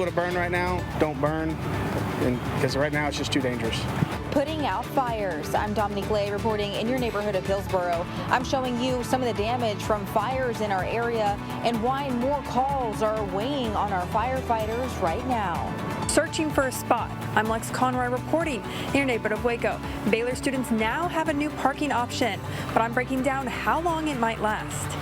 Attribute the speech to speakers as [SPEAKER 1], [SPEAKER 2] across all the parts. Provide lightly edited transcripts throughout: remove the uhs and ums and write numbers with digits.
[SPEAKER 1] illegal to burn right now, don't burn, because right now it's just too dangerous.
[SPEAKER 2] Putting out fires. I'm Dominique Lay reporting in your neighborhood of Hillsboro. I'm showing you some of the damage from fires in our area and why more calls are weighing on our firefighters right now.
[SPEAKER 3] Searching for a spot. I'm Lex Conroy reporting in your neighborhood of Waco. Baylor students now have a new parking option, but I'm breaking down how long it might last.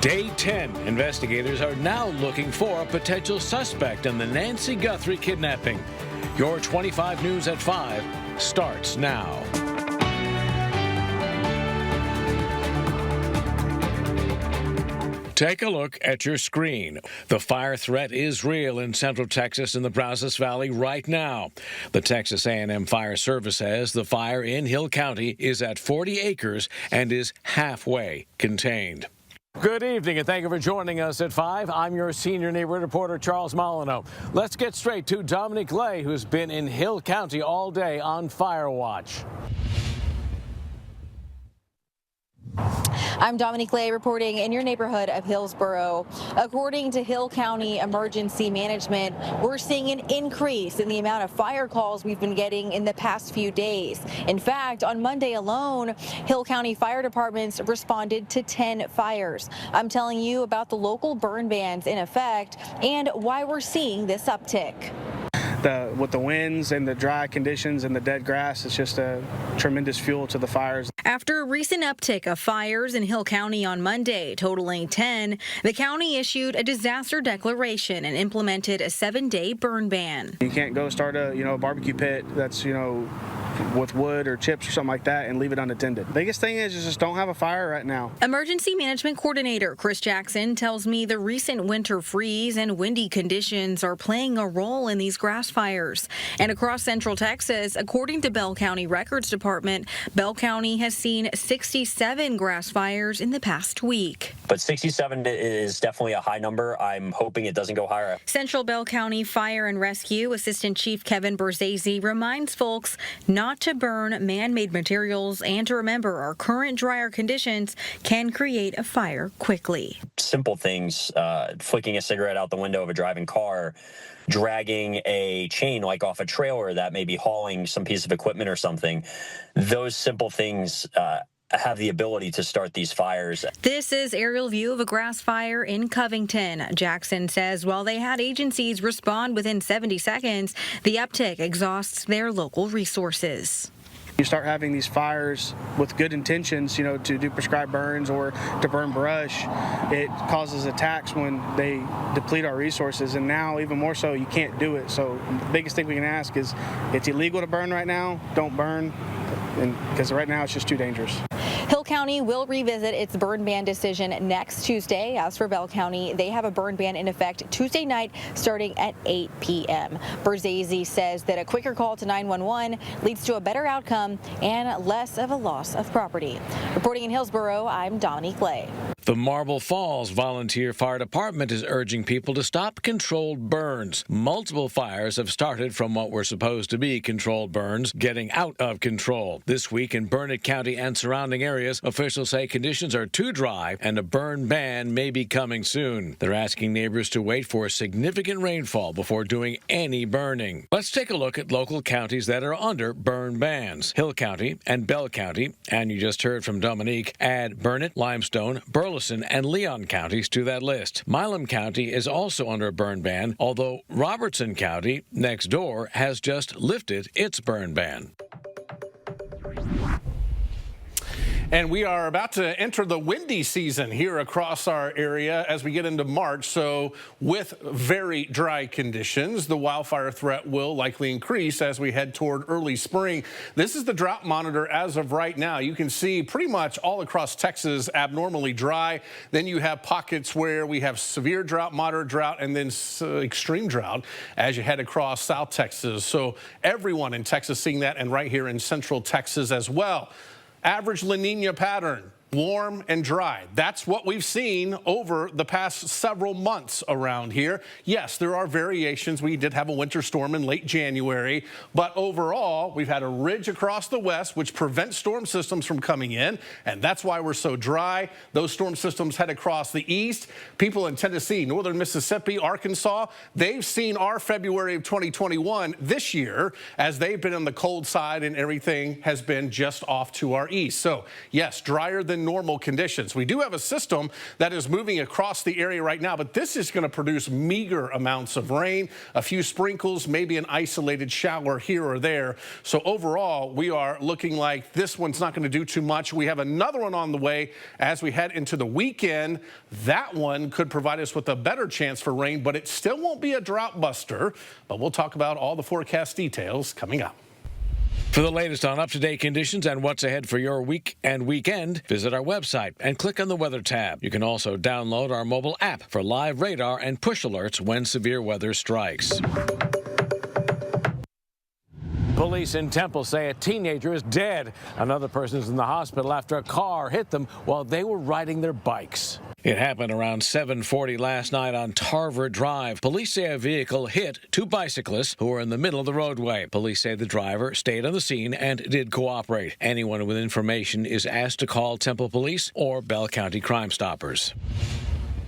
[SPEAKER 4] Day 10, investigators are now looking for a potential suspect in the Nancy Guthrie kidnapping. Your 25 News at 5 starts now. Take a look at your screen. The fire threat is real in Central Texas and the Brazos Valley right now. The Texas A&M Fire Service says the fire in Hill County is at 40 acres and is halfway contained. Good evening, and thank you for joining us at 5. I'm your senior neighborhood reporter, Charles Molyneux. Let's get straight to Dominique Lay, who's been in Hill County all day on fire watch.
[SPEAKER 2] I'm Dominique Lay reporting in your neighborhood of Hillsboro. According to Hill County Emergency Management, we're seeing an increase in the amount of fire calls we've been getting in the past few days. In fact, on Monday alone, Hill County fire departments responded to 10 fires. I'm telling you about the local burn bans in effect and why we're seeing this uptick.
[SPEAKER 1] With the winds and the dry conditions and the dead grass, it's just a tremendous fuel to the fires.
[SPEAKER 2] After a recent uptick of fires in Hill County on Monday, totaling 10, the county issued a disaster declaration and implemented a 7-day burn ban.
[SPEAKER 1] You can't go start a barbecue pit that's with wood or chips or something like that and leave it unattended. Biggest thing is just don't have a fire right now.
[SPEAKER 2] Emergency Management Coordinator Chris Jackson tells me the recent winter freeze and windy conditions are playing a role in these grass fires. And across Central Texas, according to Bell County Records Department, Bell County has seen 67 grass fires in the past week.
[SPEAKER 5] But 67 is definitely a high number. I'm hoping it doesn't go higher.
[SPEAKER 2] Central Bell County Fire and Rescue Assistant Chief Kevin Berzesi reminds folks not to burn man-made materials and to remember our current drier conditions can create a fire quickly.
[SPEAKER 5] Simple things, flicking a cigarette out the window of a driving car, dragging a chain like off a trailer that may be hauling some piece of equipment or something. Those simple things have the ability to start these fires.
[SPEAKER 2] This is aerial view of a grass fire in Covington. Jackson says while they had agencies respond within 70 seconds, the uptick exhausts their local resources.
[SPEAKER 1] You start having these fires with good intentions, to do prescribed burns or to burn brush. It causes attacks when they deplete our resources, and now even more so, you can't do it. So the biggest thing we can ask is, it's illegal to burn right now, don't burn, because right now it's just too dangerous.
[SPEAKER 2] Hill County will revisit its burn ban decision next Tuesday. As for Bell County, they have a burn ban in effect Tuesday night starting at 8 p.m. Berzesi says that a quicker call to 911 leads to a better outcome and less of a loss of property. Reporting in Hillsboro, I'm Dominique Lay.
[SPEAKER 4] The Marble Falls Volunteer Fire Department is urging people to stop controlled burns. Multiple fires have started from what were supposed to be controlled burns getting out of control. This week in Burnett County and surrounding areas, officials say conditions are too dry and a burn ban may be coming soon. They're asking neighbors to wait for significant rainfall before doing any burning. Let's take a look at local counties that are under burn bans. Hill County and Bell County, and you just heard from Dominique, add Burnett, Limestone, Burleson, and Leon counties to that list. Milam County is also under a burn ban, although Robertson County, next door, has just lifted its burn ban.
[SPEAKER 6] And we are about to enter the windy season here across our area as we get into March. So with very dry conditions, the wildfire threat will likely increase as we head toward early spring. This is the drought monitor as of right now. You can see pretty much all across Texas abnormally dry. Then you have pockets where we have severe drought, moderate drought, and then extreme drought as you head across South Texas. So everyone in Texas seeing that, and right here in Central Texas as well. Average La Nina pattern warm and dry. That's what we've seen over the past several months around here. Yes, there are variations. We did have a winter storm in late January, but overall, we've had a ridge across the west, which prevents storm systems from coming in, and that's why we're so dry. Those storm systems head across the east. People in Tennessee, northern Mississippi, Arkansas, they've seen our February of 2021 this year as they've been on the cold side and everything has been just off to our east. So, yes, drier than normal conditions. We do have a system that is moving across the area right now, but this is going to produce meager amounts of rain, a few sprinkles, maybe an isolated shower here or there. So overall, we are looking like this one's not going to do too much. We have another one on the way as we head into the weekend. That one could provide us with a better chance for rain, but it still won't be a drought buster. But we'll talk about all the forecast details coming up.
[SPEAKER 4] For the latest on up-to-date conditions and what's ahead for your week and weekend, visit our website and click on the Weather tab. You can also download our mobile app for live radar and push alerts when severe weather strikes. Police in Temple say a teenager is dead. Another person is in the hospital after a car hit them while they were riding their bikes. It happened around 7:40 last night on Tarver Drive. Police say a vehicle hit two bicyclists who were in the middle of the roadway. Police say the driver stayed on the scene and did cooperate. Anyone with information is asked to call Temple Police or Bell County Crime Stoppers.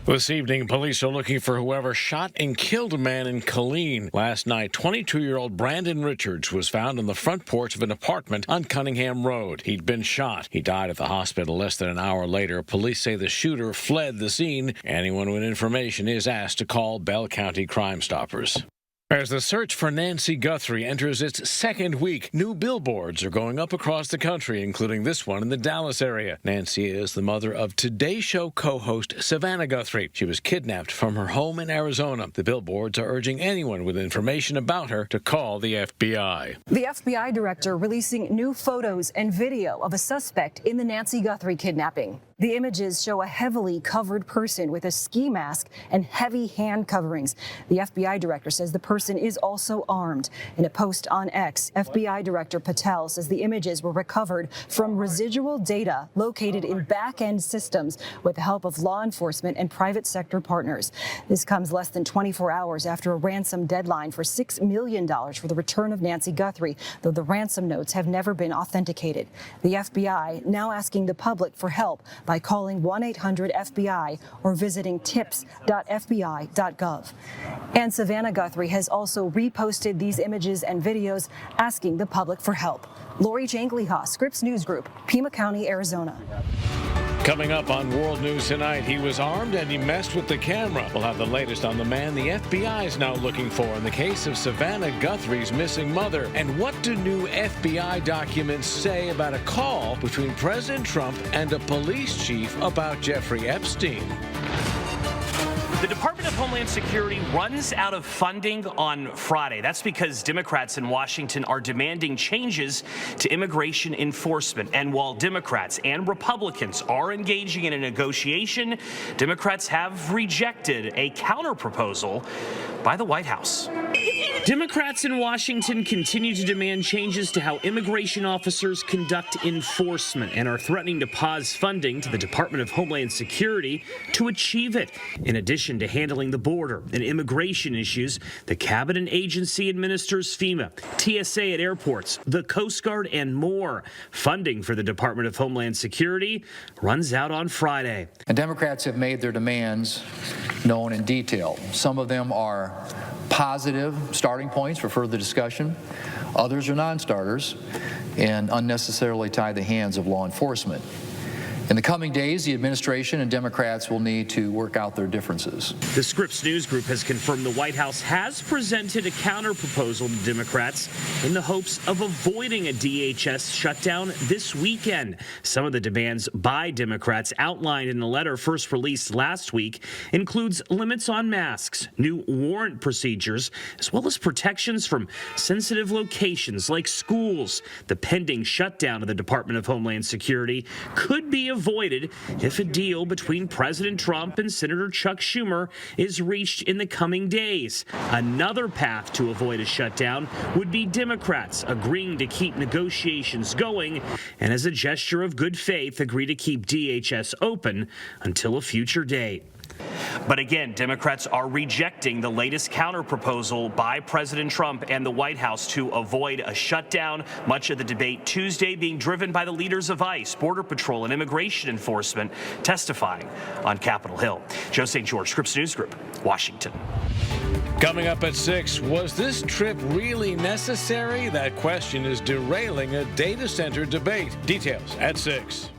[SPEAKER 4] This evening, police are looking for whoever shot and killed a man in Killeen. Last night, 22-year-old Brandon Richards was found on the front porch of an apartment on Cunningham Road. He'd been shot. He died at the hospital less than an hour later. Police say the shooter fled the scene. Anyone with information is asked to call Bell County Crime Stoppers. As the search for Nancy Guthrie enters its second week, new billboards are going up across the country, including this one in the Dallas area. Nancy is the mother of Today Show co-host Savannah Guthrie. She was kidnapped from her home in Arizona. The billboards are urging anyone with information about her to call the FBI.
[SPEAKER 7] The FBI director releasing new photos and video of a suspect in the Nancy Guthrie kidnapping. The images show a heavily covered person with a ski mask and heavy hand coverings. The FBI director says the person is also armed. In a post on X, FBI Director Patel says the images were recovered from residual data located in back-end systems with the help of law enforcement and private sector partners. This comes less than 24 hours after a ransom deadline for $6 million for the return of Nancy Guthrie, though the ransom notes have never been authenticated. The FBI now asking the public for help by calling 1-800-FBI or visiting tips.fbi.gov. And Savannah Guthrie has also reposted these images and videos asking the public for help. Lori Jangleyha, Scripps News Group, Pima County, Arizona.
[SPEAKER 4] Coming up on World News Tonight, he was armed and he messed with the camera. We'll have the latest on the man the FBI is now looking for in the case of Savannah Guthrie's missing mother. And what do new FBI documents say about a call between President Trump and a police chief about Jeffrey Epstein?
[SPEAKER 8] The Department of Homeland Security runs out of funding on Friday. That's because Democrats in Washington are demanding changes to immigration enforcement. And while Democrats and Republicans are engaging in a negotiation, Democrats have rejected a counterproposal by the White House. Democrats in Washington continue to demand changes to how immigration officers conduct enforcement and are threatening to pause funding to the Department of Homeland Security to achieve it. In addition to handling the border and immigration issues, the cabinet agency administers FEMA, TSA at airports, the Coast Guard, and more. Funding for the Department of Homeland Security runs out on Friday.
[SPEAKER 9] And Democrats have made their demands known in detail. Some of them are positive starting points for further discussion. Others are non-starters and unnecessarily tie the hands of law enforcement. In the coming days, the administration and Democrats will need to work out their differences.
[SPEAKER 8] The Scripps News Group has confirmed the White House has presented a counterproposal to Democrats in the hopes of avoiding a DHS shutdown this weekend. Some of the demands by Democrats outlined in the letter first released last week includes limits on masks, new warrant procedures, as well as protections from sensitive locations like schools. The pending shutdown of the Department of Homeland Security could be avoided avoided if a deal between President Trump and Senator Chuck Schumer is reached in the coming days. Another path to avoid a shutdown would be Democrats agreeing to keep negotiations going and, as a gesture of good faith, agree to keep DHS open until a future date. But again, Democrats are rejecting the latest counterproposal by President Trump and the White House to avoid a shutdown. Much of the debate Tuesday being driven by the leaders of ICE, Border Patrol, and Immigration Enforcement testifying on Capitol Hill. Joe St. George, Scripps News Group, Washington.
[SPEAKER 4] Coming up at 6, was this trip really necessary? That question is derailing a data center debate. Details at 6.